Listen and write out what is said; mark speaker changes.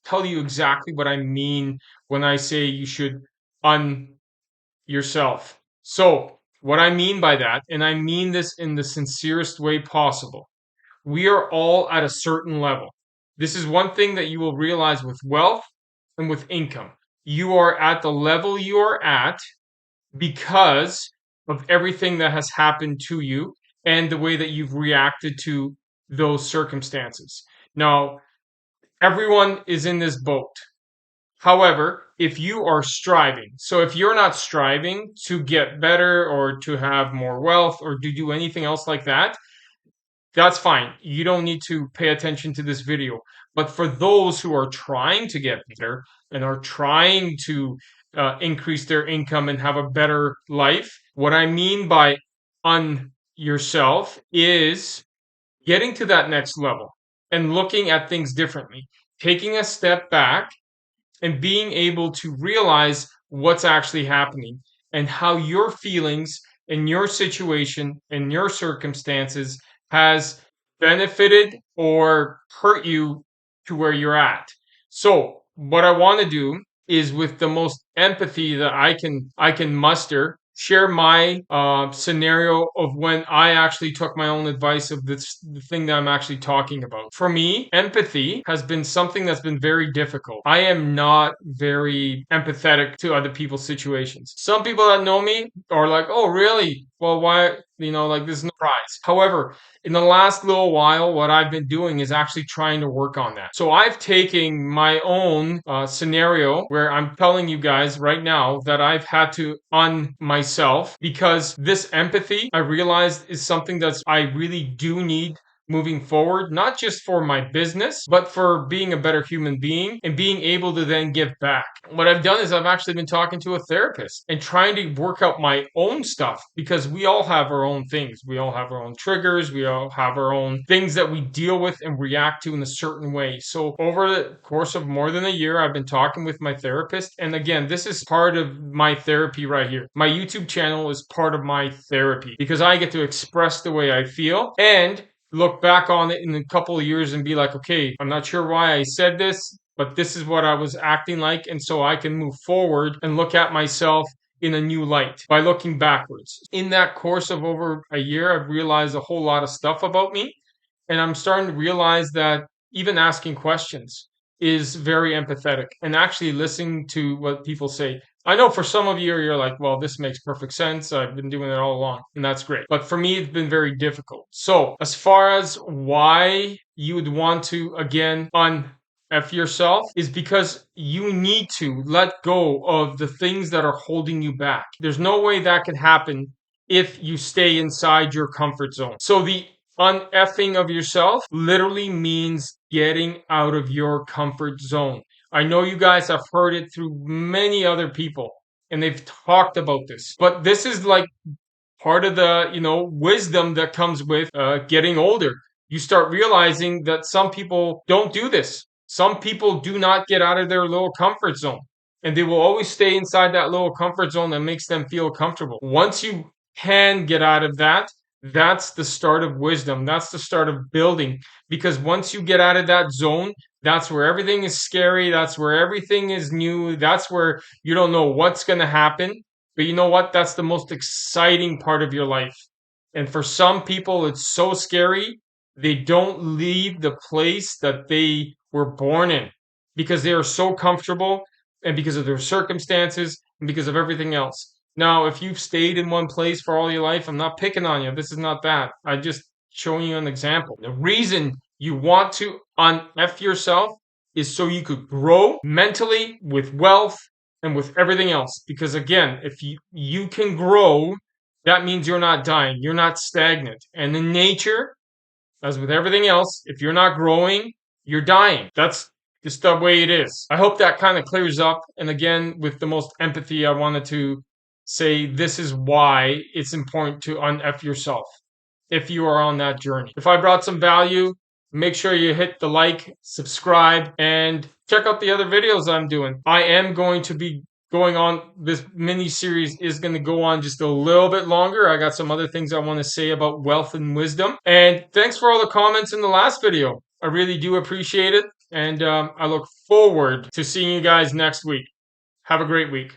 Speaker 1: tell you exactly what I mean when I say you should un yourself. So, what I mean by that, and I mean this in the sincerest way possible, we are all at a certain level. This is one thing that you will realize with wealth and with income. You are at the level you are at because of everything that has happened to you and the way that you've reacted to those circumstances. Now, everyone is in this boat. However, if you are striving, so if you're not striving to get better or to have more wealth or to do anything else like that, that's fine. You don't need to pay attention to this video. But for those who are trying to get better and are trying to increase their income and have a better life, what I mean by on yourself is getting to that next level and looking at things differently, taking a step back and being able to realize what's actually happening and how your feelings and your situation and your circumstances has benefited or hurt you to where you're at. So, what I want to do is with the most empathy that I can muster, share my scenario of when I actually took my own advice of this the thing that I'm actually talking about. For me, empathy has been something that's been very difficult. I am not very empathetic to other people's situations. Some people that know me are like, "Oh, really? Well, why?" Like this is no prize. However, in the last little while, what I've been doing is actually trying to work on that. So I've taken my own scenario where I'm telling you guys right now that I've had to on myself because this empathy I realized is something that I really do need moving forward, not just for my business, but for being a better human being and being able to then give back. What I've done is I've actually been talking to a therapist and trying to work out my own stuff because we all have our own things. We all have our own triggers. We all have our own things that we deal with and react to in a certain way. So over the course of more than a year, I've been talking with my therapist. And again, this is part of my therapy right here. My YouTube channel is part of my therapy because I get to express the way I feel and look back on it in a couple of years and be like, okay, I'm not sure why I said this, but this is what I was acting like. And so I can move forward and look at myself in a new light by looking backwards. In that course of over a year, I've realized a whole lot of stuff about me. And I'm starting to realize that even asking questions is very empathetic and actually listening to what people say. I know for some of you, you're like, well, this makes perfect sense. I've been doing it all along, and that's great. But for me, it's been very difficult. So, as far as why you would want to, again, F yourself is because you need to let go of the things that are holding you back. There's no way that can happen if you stay inside your comfort zone. So, the uneffing of yourself literally means getting out of your comfort zone. I know you guys have heard it through many other people and they've talked about this, but this is like part of the, wisdom that comes with getting older. You start realizing that some people don't do this. Some people do not get out of their little comfort zone and they will always stay inside that little comfort zone that makes them feel comfortable. Once you can get out of that, that's the start of wisdom. That's the start of building. Because once you get out of that zone, that's where everything is scary. That's where everything is new. That's where you don't know what's going to happen. But you know what? That's the most exciting part of your life. And for some people, it's so scary, they don't leave the place that they were born in because they are so comfortable and because of their circumstances and because of everything else. Now, if you've stayed in one place for all your life, I'm not picking on you. This is not that. I'm just showing you an example. The reason you want to un-F yourself is so you could grow mentally with wealth and with everything else. Because again, if you can grow, that means you're not dying. You're not stagnant. And in nature, as with everything else, if you're not growing, you're dying. That's just the way it is. I hope that kind of clears up. And again, with the most empathy, I wanted to say this is why it's important to un-F yourself if you are on that journey. If I brought some value, make sure you hit the like, subscribe, and check out the other videos I'm doing. I am going to be going on, this mini series is going to go on just a little bit longer. I got some other things I want to say about wealth and wisdom. And thanks for all the comments in the last video. I really do appreciate it. And I look forward to seeing you guys next week. Have a great week.